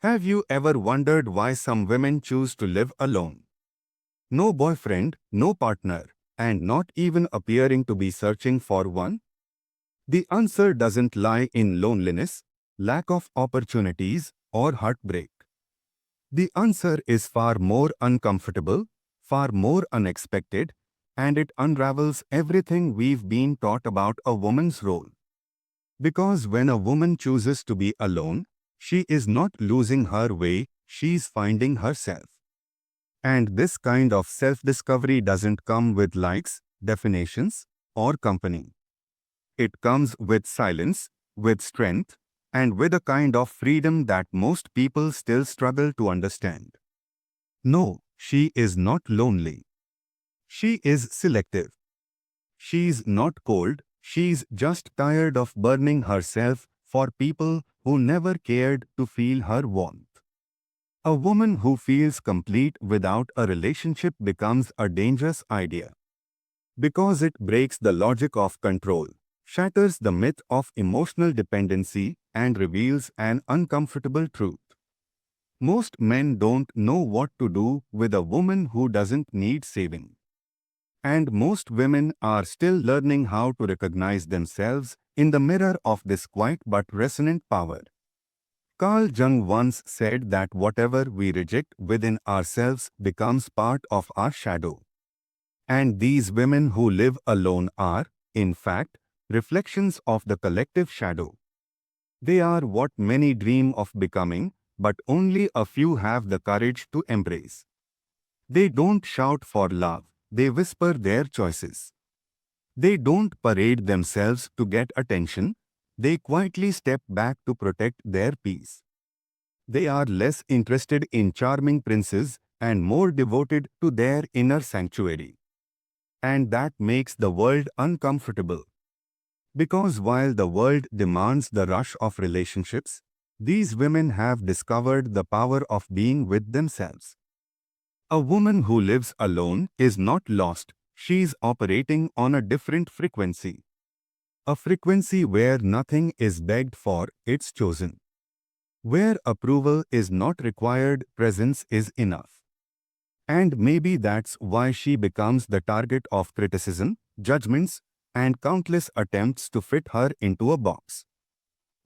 Have you ever wondered why some women choose to live alone? No boyfriend, no partner, and not even appearing to be searching for one? The answer doesn't lie in loneliness, lack of opportunities, or heartbreak. The answer is far more uncomfortable, far more unexpected, and it unravels everything we've been taught about a woman's role. Because when a woman chooses to be alone, she is not losing her way, she's finding herself. And this kind of self-discovery doesn't come with likes, definitions, or company. It comes with silence, with strength, and with a kind of freedom that most people still struggle to understand. No, she is not lonely. She is selective. She's not cold, she's just tired of burning herself for people who never cared to feel her warmth. A woman who feels complete without a relationship becomes a dangerous idea. Because it breaks the logic of control, shatters the myth of emotional dependency, and reveals an uncomfortable truth. Most men don't know what to do with a woman who doesn't need saving. And most women are still learning how to recognize themselves in the mirror of this quiet but resonant power. Carl Jung once said that whatever we reject within ourselves becomes part of our shadow. And these women who live alone are, in fact, reflections of the collective shadow. They are what many dream of becoming, but only a few have the courage to embrace. They don't shout for love, they whisper their choices. They don't parade themselves to get attention, they quietly step back to protect their peace. They are less interested in charming princes and more devoted to their inner sanctuary. And that makes the world uncomfortable. Because while the world demands the rush of relationships, these women have discovered the power of being with themselves. A woman who lives alone is not lost, she is operating on a different frequency. A frequency where nothing is begged for, it's chosen. Where approval is not required, presence is enough. And maybe that's why she becomes the target of criticism, judgments, and countless attempts to fit her into a box.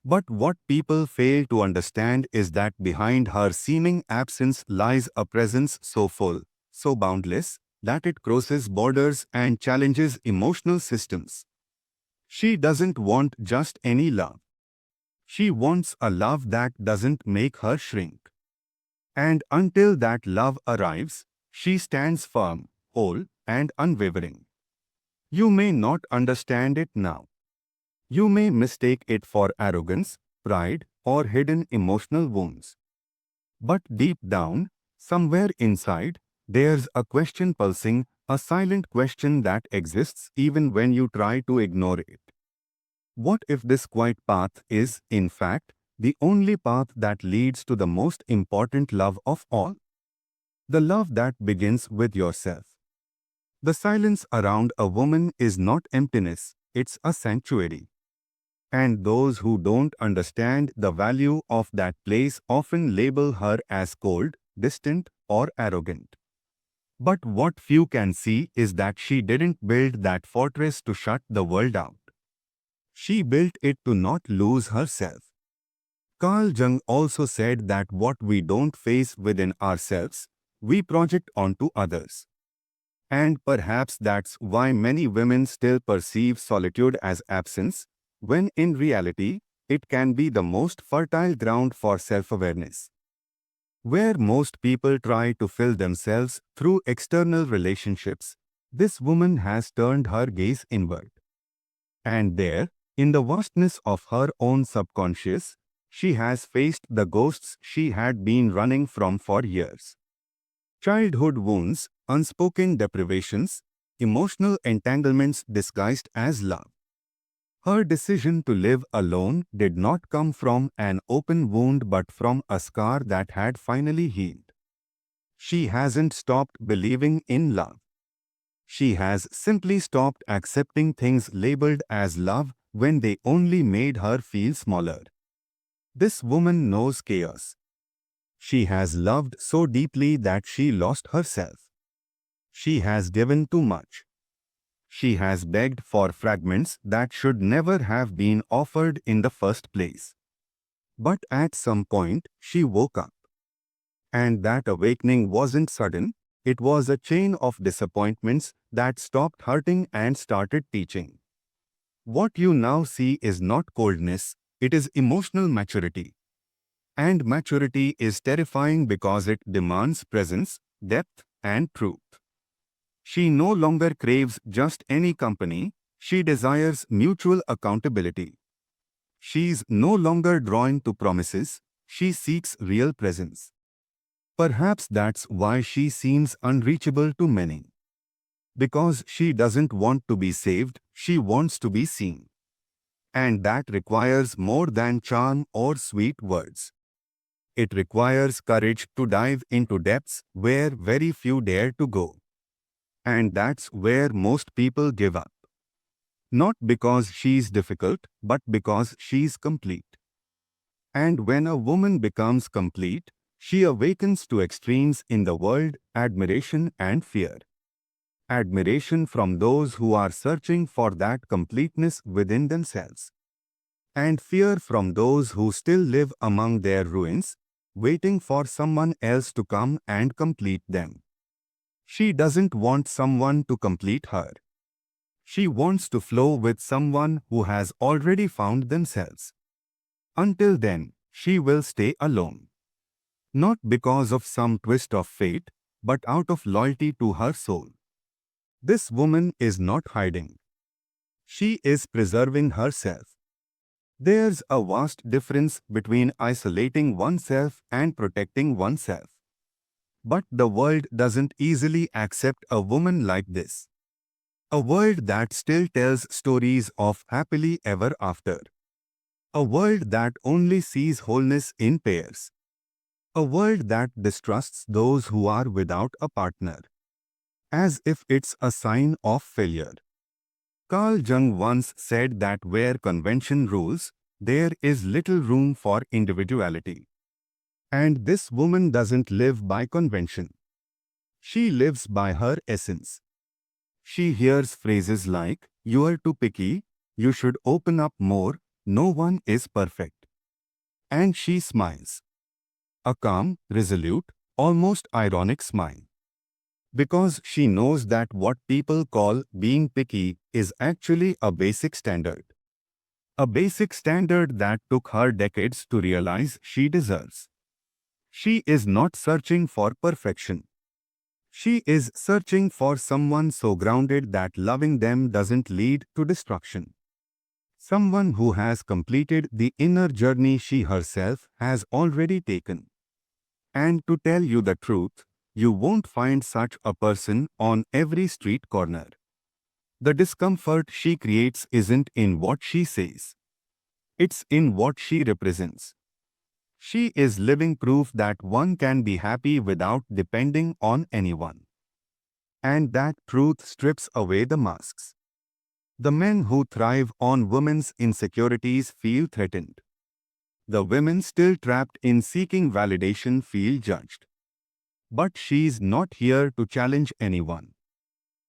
But what people fail to understand is that behind her seeming absence lies a presence so full, so boundless, that it crosses borders and challenges emotional systems. She doesn't want just any love. She wants a love that doesn't make her shrink. And until that love arrives, she stands firm, whole, and unwavering. You may not understand it now. You may mistake it for arrogance, pride, or hidden emotional wounds. But deep down, somewhere inside, there's a question pulsing, a silent question that exists even when you try to ignore it. What if this quiet path is, in fact, the only path that leads to the most important love of all? The love that begins with yourself. The silence around a woman is not emptiness, it's a sanctuary. And those who don't understand the value of that place often label her as cold, distant, or arrogant. But what few can see is that she didn't build that fortress to shut the world out. She built it to not lose herself. Carl Jung also said that what we don't face within ourselves, we project onto others. And perhaps that's why many women still perceive solitude as absence, when in reality, it can be the most fertile ground for self-awareness. Where most people try to fill themselves through external relationships, this woman has turned her gaze inward. And there, in the vastness of her own subconscious, she has faced the ghosts she had been running from for years. Childhood wounds, unspoken deprivations, emotional entanglements disguised as love. Her decision to live alone did not come from an open wound but from a scar that had finally healed. She hasn't stopped believing in love. She has simply stopped accepting things labeled as love when they only made her feel smaller. This woman knows chaos. She has loved so deeply that she lost herself. She has given too much. She has begged for fragments that should never have been offered in the first place. But at some point, she woke up. And that awakening wasn't sudden, it was a chain of disappointments that stopped hurting and started teaching. What you now see is not coldness, it is emotional maturity. And maturity is terrifying because it demands presence, depth, and truth. She no longer craves just any company, she desires mutual accountability. She's no longer drawn to promises, she seeks real presence. Perhaps that's why she seems unreachable to many. Because she doesn't want to be saved, she wants to be seen. And that requires more than charm or sweet words. It requires courage to dive into depths where very few dare to go. And that's where most people give up. Not because she's difficult, but because she's complete. And when a woman becomes complete, she awakens to extremes in the world: admiration and fear. Admiration from those who are searching for that completeness within themselves. And fear from those who still live among their ruins, waiting for someone else to come and complete them. She doesn't want someone to complete her. She wants to flow with someone who has already found themselves. Until then, she will stay alone. Not because of some twist of fate, but out of loyalty to her soul. This woman is not hiding. She is preserving herself. There's a vast difference between isolating oneself and protecting oneself. But the world doesn't easily accept a woman like this. A world that still tells stories of happily ever after. A world that only sees wholeness in pairs. A world that distrusts those who are without a partner, as if it's a sign of failure. Carl Jung once said that where convention rules, there is little room for individuality. And this woman doesn't live by convention. She lives by her essence. She hears phrases like, "You are too picky, you should open up more, no one is perfect." And she smiles. A calm, resolute, almost ironic smile. Because she knows that what people call being picky is actually a basic standard. A basic standard that took her decades to realize she deserves. She is not searching for perfection. She is searching for someone so grounded that loving them doesn't lead to destruction. Someone who has completed the inner journey she herself has already taken. And to tell you the truth, you won't find such a person on every street corner. The discomfort she creates isn't in what she says. It's in what she represents. She is living proof that one can be happy without depending on anyone. And that truth strips away the masks. The men who thrive on women's insecurities feel threatened. The women still trapped in seeking validation feel judged. But she's not here to challenge anyone.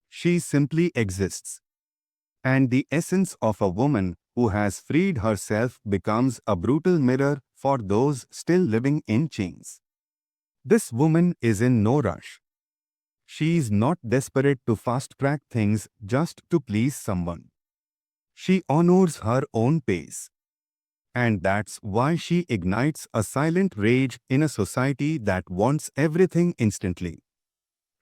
She simply exists. And the essence of a woman who has freed herself becomes a brutal mirror for those still living in chains. This woman is in no rush. She's not desperate to fast-track things just to please someone. She honors her own pace. And that's why she ignites a silent rage in a society that wants everything instantly.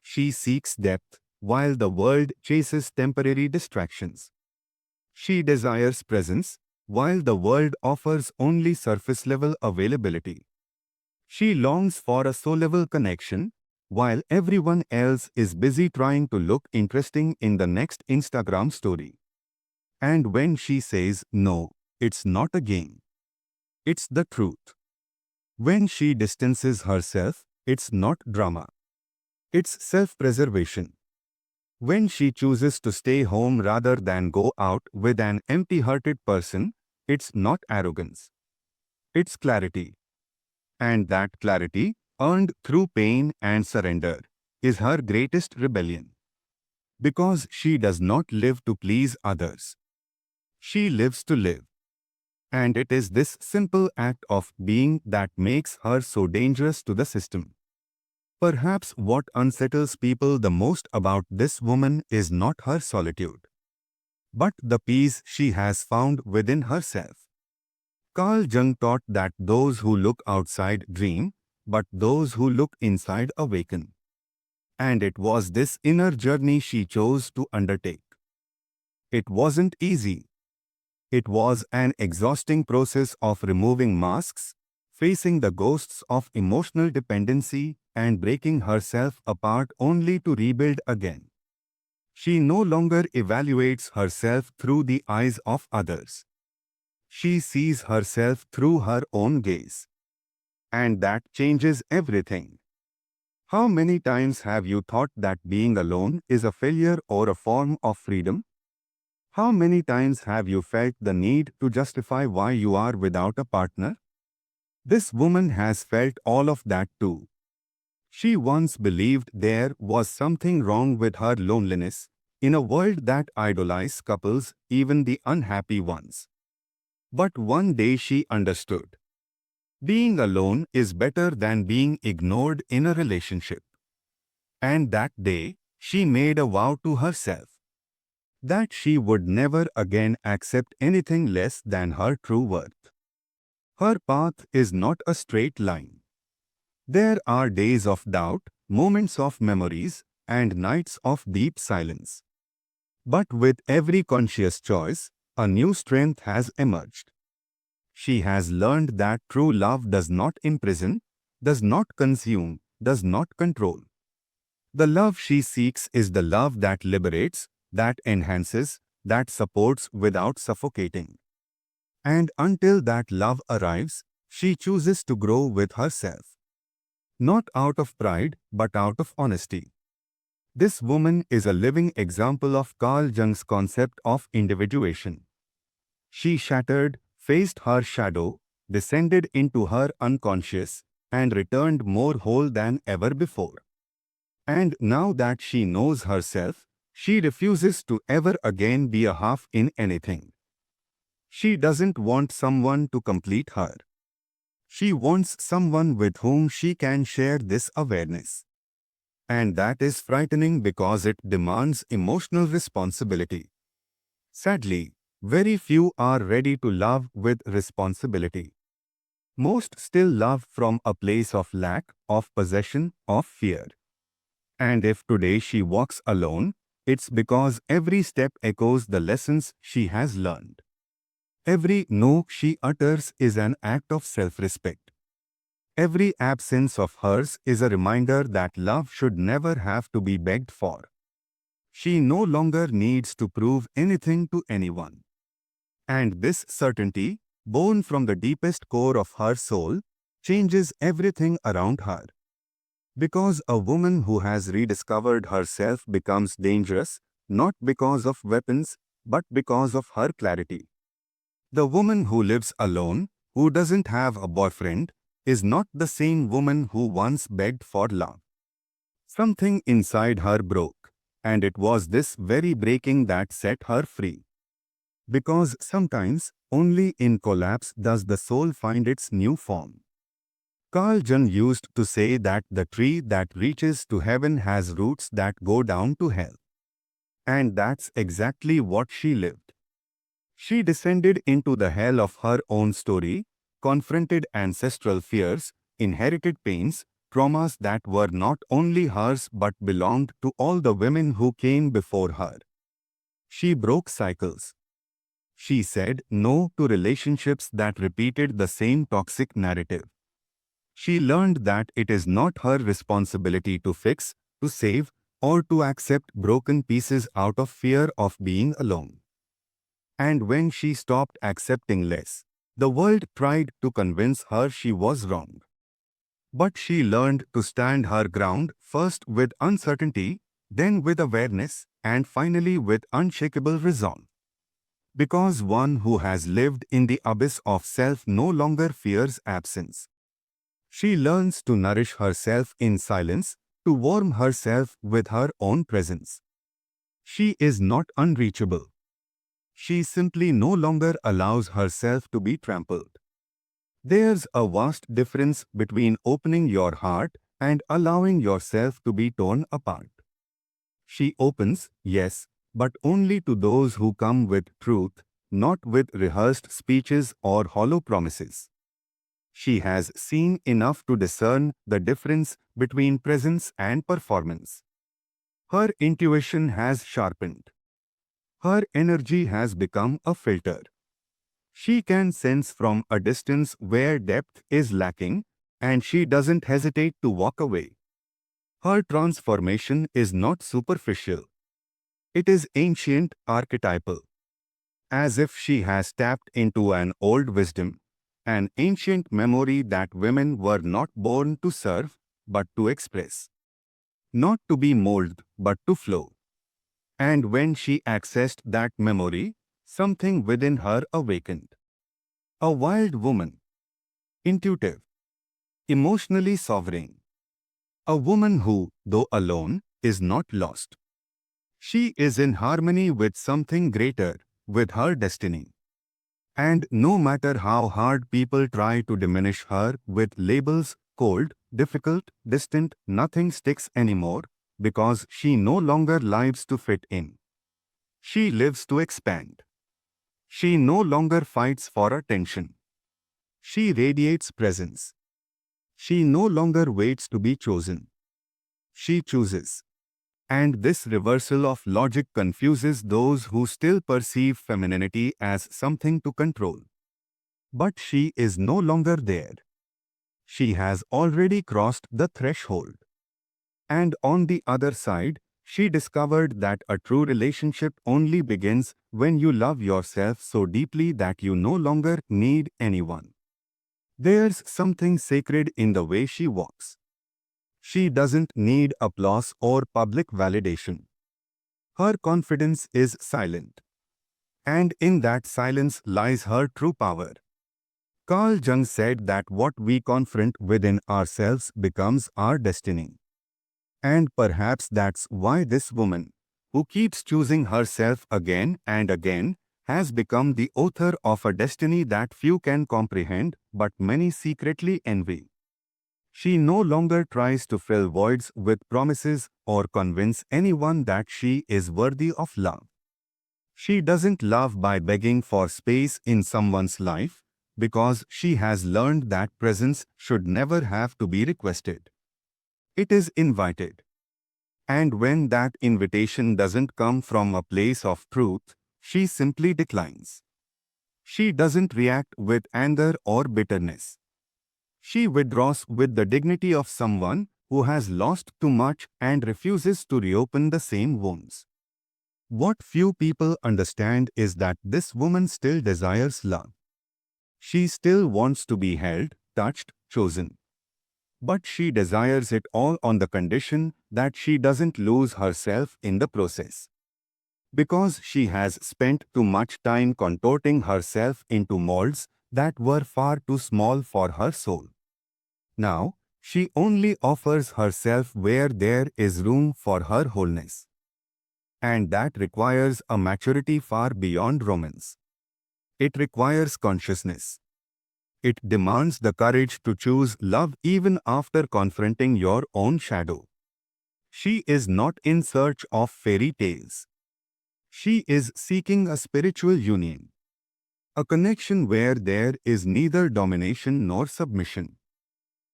She seeks depth, while the world chases temporary distractions. She desires presence, while the world offers only surface-level availability. She longs for a soul-level connection, while everyone else is busy trying to look interesting in the next Instagram story. And when she says no, it's not a game. It's the truth. When she distances herself, it's not drama. It's self-preservation. When she chooses to stay home rather than go out with an empty-hearted person, it's not arrogance. It's clarity. And that clarity, earned through pain and surrender, is her greatest rebellion. Because she does not live to please others. She lives to live. And it is this simple act of being that makes her so dangerous to the system. Perhaps what unsettles people the most about this woman is not her solitude, but the peace she has found within herself. Carl Jung taught that those who look outside dream, but those who look inside awaken. And it was this inner journey she chose to undertake. It wasn't easy. It was an exhausting process of removing masks, facing the ghosts of emotional dependency, and breaking herself apart only to rebuild again. She no longer evaluates herself through the eyes of others. She sees herself through her own gaze. And that changes everything. How many times have you thought that being alone is a failure or a form of freedom? How many times have you felt the need to justify why you are without a partner? This woman has felt all of that too. She once believed there was something wrong with her loneliness, in a world that idolized couples, even the unhappy ones. But one day she understood. Being alone is better than being ignored in a relationship. And that day, she made a vow to herself that she would never again accept anything less than her true worth. Her path is not a straight line. There are days of doubt, moments of memories, and nights of deep silence. But with every conscious choice, a new strength has emerged. She has learned that true love does not imprison, does not consume, does not control. The love she seeks is the love that liberates, that enhances, that supports without suffocating. And until that love arrives, she chooses to grow with herself. Not out of pride, but out of honesty. This woman is a living example of Carl Jung's concept of individuation. She shattered, faced her shadow, descended into her unconscious, and returned more whole than ever before. And now that she knows herself, she refuses to ever again be a half in anything. She doesn't want someone to complete her. She wants someone with whom she can share this awareness. And that is frightening because it demands emotional responsibility. Sadly, very few are ready to love with responsibility. Most still love from a place of lack, of possession, of fear. And if today she walks alone, it's because every step echoes the lessons she has learned. Every no she utters is an act of self-respect. Every absence of hers is a reminder that love should never have to be begged for. She no longer needs to prove anything to anyone. And this certainty, born from the deepest core of her soul, changes everything around her. Because a woman who has rediscovered herself becomes dangerous, not because of weapons, but because of her clarity. The woman who lives alone, who doesn't have a boyfriend, is not the same woman who once begged for love. Something inside her broke, and it was this very breaking that set her free. Because sometimes, only in collapse does the soul find its new form. Carl Jung used to say that the tree that reaches to heaven has roots that go down to hell. And that's exactly what she lived. She descended into the hell of her own story, confronted ancestral fears, inherited pains, traumas that were not only hers but belonged to all the women who came before her. She broke cycles. She said no to relationships that repeated the same toxic narrative. She learned that it is not her responsibility to fix, to save, or to accept broken pieces out of fear of being alone. And when she stopped accepting less, the world tried to convince her she was wrong. But she learned to stand her ground first with uncertainty, then with awareness, and finally with unshakable resolve. Because one who has lived in the abyss of self no longer fears absence. She learns to nourish herself in silence, to warm herself with her own presence. She is not unreachable. She simply no longer allows herself to be trampled. There's a vast difference between opening your heart and allowing yourself to be torn apart. She opens, yes, but only to those who come with truth, not with rehearsed speeches or hollow promises. She has seen enough to discern the difference between presence and performance. Her intuition has sharpened. Her energy has become a filter. She can sense from a distance where depth is lacking, and she doesn't hesitate to walk away. Her transformation is not superficial. It is ancient, archetypal, as if she has tapped into an old wisdom, an ancient memory that women were not born to serve, but to express. Not to be molded, but to flow. And when she accessed that memory, something within her awakened. A wild woman, intuitive, emotionally sovereign. A woman who, though alone, is not lost. She is in harmony with something greater, with her destiny. And no matter how hard people try to diminish her with labels, cold, difficult, distant, nothing sticks anymore, because she no longer lives to fit in. She lives to expand. She no longer fights for attention. She radiates presence. She no longer waits to be chosen. She chooses. And this reversal of logic confuses those who still perceive femininity as something to control. But she is no longer there. She has already crossed the threshold. And on the other side, she discovered that a true relationship only begins when you love yourself so deeply that you no longer need anyone. There's something sacred in the way she walks. She doesn't need applause or public validation. Her confidence is silent. And in that silence lies her true power. Carl Jung said that what we confront within ourselves becomes our destiny. And perhaps that's why this woman, who keeps choosing herself again and again, has become the author of a destiny that few can comprehend but many secretly envy. She no longer tries to fill voids with promises or convince anyone that she is worthy of love. She doesn't love by begging for space in someone's life, because she has learned that presence should never have to be requested. It is invited. And when that invitation doesn't come from a place of truth, she simply declines. She doesn't react with anger or bitterness. She withdraws with the dignity of someone who has lost too much and refuses to reopen the same wounds. What few people understand is that this woman still desires love. She still wants to be held, touched, chosen. But she desires it all on the condition that she doesn't lose herself in the process. Because she has spent too much time contorting herself into molds that were far too small for her soul. Now, she only offers herself where there is room for her wholeness. And that requires a maturity far beyond romance. It requires consciousness. It demands the courage to choose love even after confronting your own shadow. She is not in search of fairy tales. She is seeking a spiritual union, a connection where there is neither domination nor submission,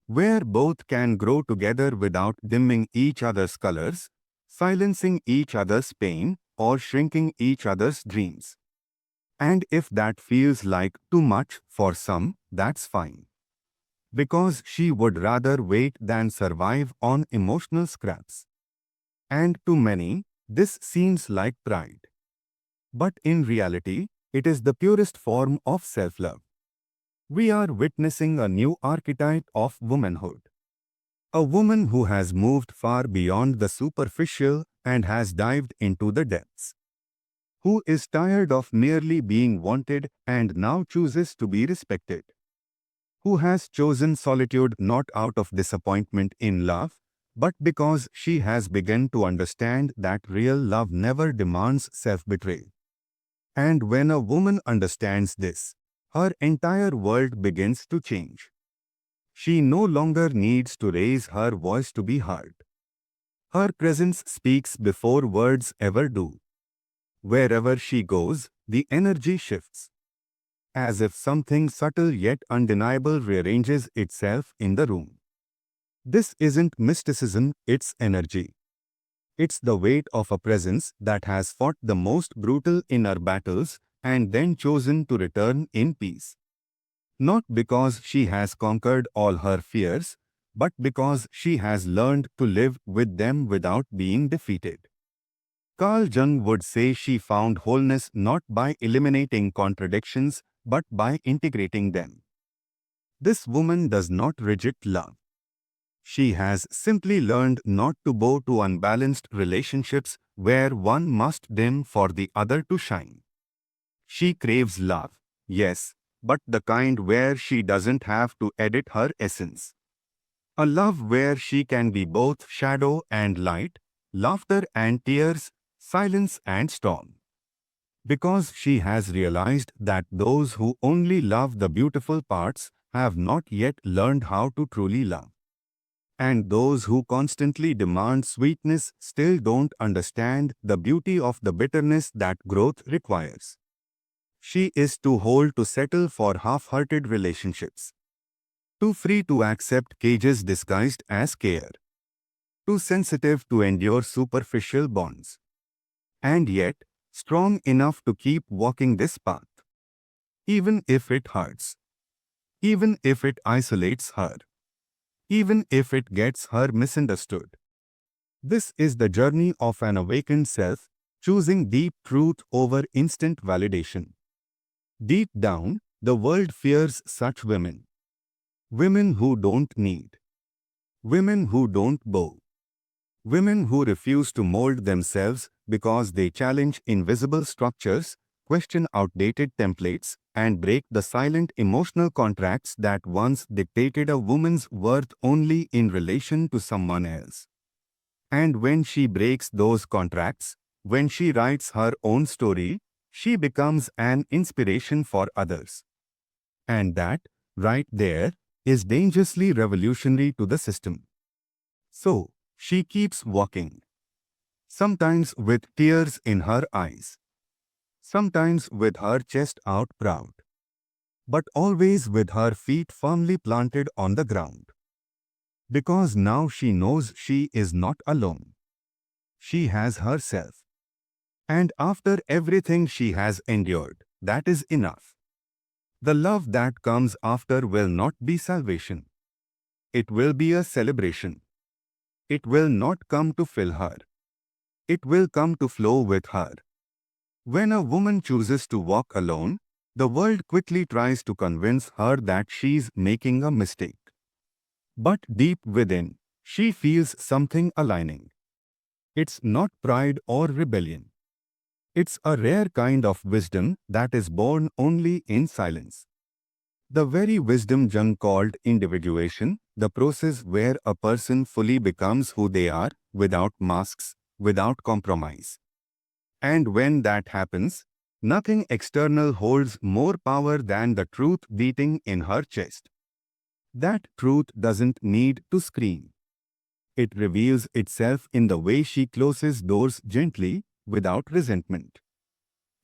where both can grow together without dimming each other's colors, silencing each other's pain, or shrinking each other's dreams. And if that feels like too much for some, that's fine. Because she would rather wait than survive on emotional scraps. And to many, this seems like pride. But in reality, it is the purest form of self-love. We are witnessing a new archetype of womanhood. A woman who has moved far beyond the superficial and has dived into the depths. Who is tired of merely being wanted and now chooses to be respected. who has chosen solitude not out of disappointment in love, but because she has begun to understand that real love never demands self-betrayal. And when a woman understands this, her entire world begins to change. She no longer needs to raise her voice to be heard. Her presence speaks before words ever do. Wherever she goes, the energy shifts, as if something subtle yet undeniable rearranges itself in the room. This isn't mysticism, it's energy. It's the weight of a presence that has fought the most brutal inner battles and then chosen to return in peace. Not because she has conquered all her fears, but because she has learned to live with them without being defeated. Carl Jung would say she found wholeness not by eliminating contradictions, but by integrating them. This woman does not reject love. She has simply learned not to bow to unbalanced relationships where one must dim for the other to shine. She craves love, yes, but the kind where she doesn't have to edit her essence. A love where she can be both shadow and light, laughter and tears, silence and storm. Because she has realized that those who only love the beautiful parts have not yet learned how to truly love. And those who constantly demand sweetness still don't understand the beauty of the bitterness that growth requires. She is too whole to settle for half-hearted relationships, too free to accept cages disguised as care, too sensitive to endure superficial bonds, and yet strong enough to keep walking this path, even if it hurts, even if it isolates her, even if it gets her misunderstood. This is the journey of an awakened self, choosing deep truth over instant validation. Deep down, the world fears such women. Women who don't need. Women who don't bow. Women who refuse to mold themselves because they challenge invisible structures, question outdated templates, and break the silent emotional contracts that once dictated a woman's worth only in relation to someone else. And when she breaks those contracts, when she writes her own story, she becomes an inspiration for others. And that, right there, is dangerously revolutionary to the system. So, she keeps walking, sometimes with tears in her eyes, sometimes with her chest out proud, but always with her feet firmly planted on the ground. Because now she knows she is not alone. She has herself. And after everything she has endured, that is enough. The love that comes after will not be salvation. It will be a celebration. It will not come to fill her. It will come to flow with her. When a woman chooses to walk alone, the world quickly tries to convince her that she's making a mistake. But deep within, she feels something aligning. It's not pride or rebellion. It's a rare kind of wisdom that is born only in silence. The very wisdom Jung called individuation, the process where a person fully becomes who they are, without masks, without compromise. And when that happens, nothing external holds more power than the truth beating in her chest. That truth doesn't need to scream. It reveals itself in the way she closes doors gently, without resentment.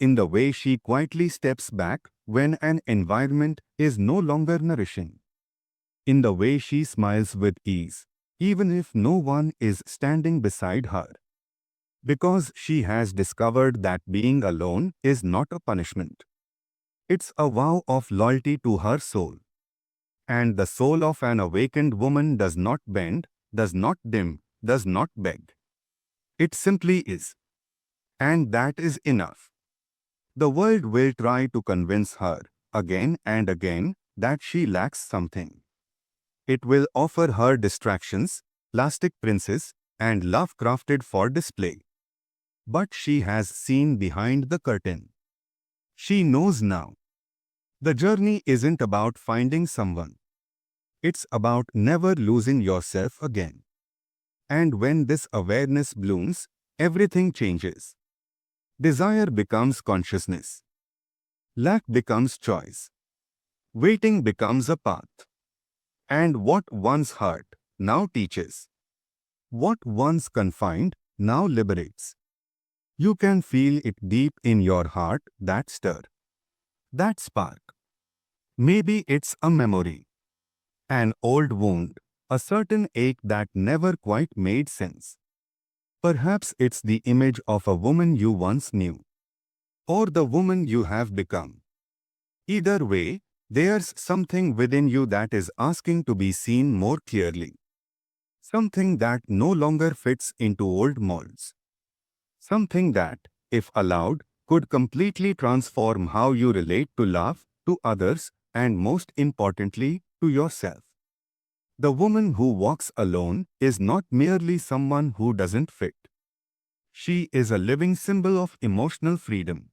In the way she quietly steps back when an environment is no longer nourishing. In the way she smiles with ease, even if no one is standing beside her. Because she has discovered that being alone is not a punishment. It's a vow of loyalty to her soul. And the soul of an awakened woman does not bend, does not dim, does not beg. It simply is. And that is enough. The world will try to convince her, again and again, that she lacks something. It will offer her distractions, plastic princes, and love crafted for display. But she has seen behind the curtain. She knows now. The journey isn't about finding someone. It's about never losing yourself again. And when this awareness blooms, everything changes. Desire becomes consciousness. Lack becomes choice. Waiting becomes a path. And what once hurt now teaches. What once confined now liberates. You can feel it deep in your heart, that stir, that spark. Maybe it's a memory, an old wound, a certain ache that never quite made sense. Perhaps it's the image of a woman you once knew, or the woman you have become. Either way, there's something within you that is asking to be seen more clearly. Something that no longer fits into old molds. Something that, if allowed, could completely transform how you relate to love, to others, and most importantly, to yourself. The woman who walks alone is not merely someone who doesn't fit. She is a living symbol of emotional freedom.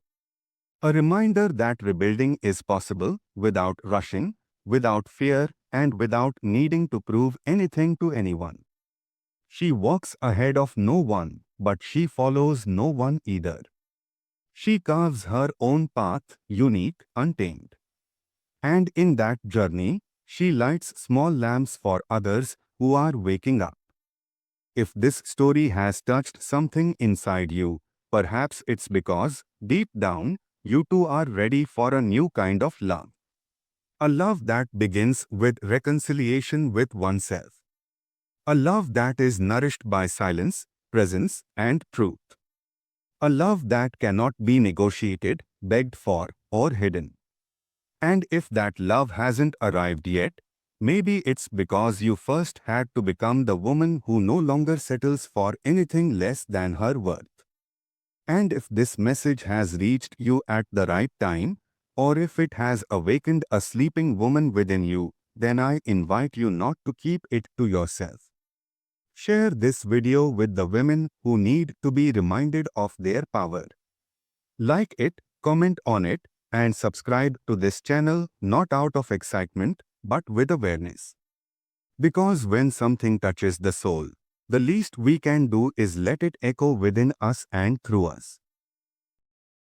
A reminder that rebuilding is possible without rushing, without fear, and without needing to prove anything to anyone. She walks ahead of no one, but she follows no one either. She carves her own path, unique, untamed. And in that journey, she lights small lamps for others who are waking up. If this story has touched something inside you, perhaps it's because, deep down, you too are ready for a new kind of love. A love that begins with reconciliation with oneself. A love that is nourished by silence, presence, and truth. A love that cannot be negotiated, begged for, or hidden. And if that love hasn't arrived yet, maybe it's because you first had to become the woman who no longer settles for anything less than her worth. And if this message has reached you at the right time, or if it has awakened a sleeping woman within you, then I invite you not to keep it to yourself. Share this video with the women who need to be reminded of their power. Like it, comment on it, and subscribe to this channel not out of excitement, but with awareness. Because when something touches the soul, the least we can do is let it echo within us and through us.